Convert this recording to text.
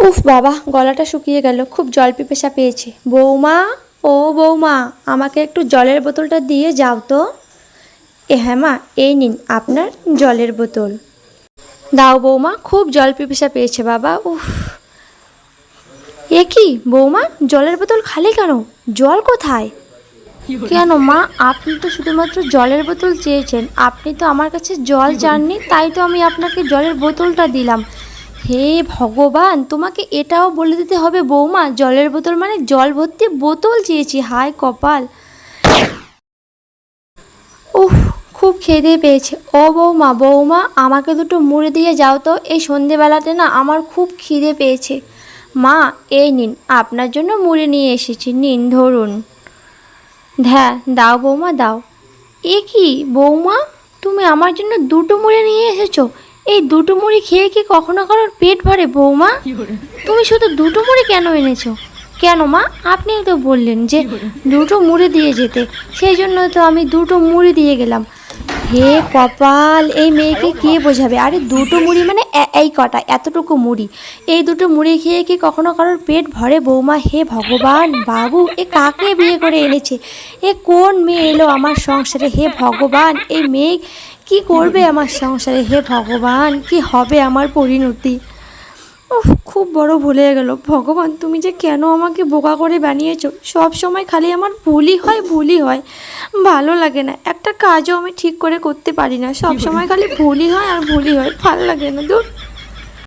উফ বাবা, গলাটা শুকিয়ে গেল, খুব জল পিপাসা পেয়েছে। বৌমা, ও বৌমা, আমাকে একটু জলের বোতলটা দিয়ে যাও তো। হ্যাঁ মা, এই নিন আপনার জলের বোতল। দাও বৌমা, খুব জল পিপাসা পেয়েছে বাবা। উফ, এ কি বৌমা, জলের বোতল খালি কেন? জল কোথায়? কেন মা, আপনি তো শুধুমাত্র জলের বোতল চেয়েছেন, আপনি তো আমার কাছে জল চাননি, তাই তো আমি আপনাকে জলের বোতলটা দিলাম। হে ভগবান, তোমাকে এটাও বলে দিতে হবে বৌমা, জলের বোতল মানে জল ভর্তি বোতল চেয়েছি। হায় কপাল। উফ, খুব খিদে পেয়েছে। ও বৌমা, বৌমা, আমাকে দুটো মুড়ি দিয়ে যাও তো, এই সন্ধেবেলাতে না আমার খুব খিদে পেয়েছে। মা, এই নিন, আপনার জন্য মুড়ি নিয়ে এসেছি, নিন ধরুন। হ্যাঁ দাও বৌমা দাও। এ কি বৌমা, তুমি আমার জন্য দুটো মুড়ি নিয়ে এসেছো? এই দুটো মুড়ি খেয়ে কি কখনো কারোর পেট ভরে বৌমা? তুমি শুধু দুটো মুড়ি কেন এনেছো? কেন মা, আপনি তো বললেন যে দুটো মুড়ি দিয়ে যেতে, সেই জন্য তো আমি দুটো মুড়ি দিয়ে গেলাম। হে কপাল, এই মেয়েকে কে বোঝাবে? আরে দুটো মুড়ি মানে এই কটা, এতটুকু মুড়ি। এই দুটো মুড়ি খেয়ে কি কখনো কারোর পেট ভরে বৌমা? হে ভগবান, বাবু এ কাকে বিয়ে করে এনেছে? এ কোন মেয়ে এলো আমার সংসারে? হে ভগবান, এই মেয়ে কি করবে আমার সংসারে? হে ভগবান, কি হবে আমার পরিণতি? ওহ, খুব বড় ভুল হয়ে গেল। ভগবান, তুমি যে কেন আমাকে বোকা করে বানিয়েছো? সব সময় খালি আমার ভুলই হয়, ভুলই হয়। ভালো লাগে না, একটা কাজও আমি ঠিক করে করতে পারি না, সব সময় খালি ভুলই হয় আর ভুলই হয়, ভালো লাগে না। দূর।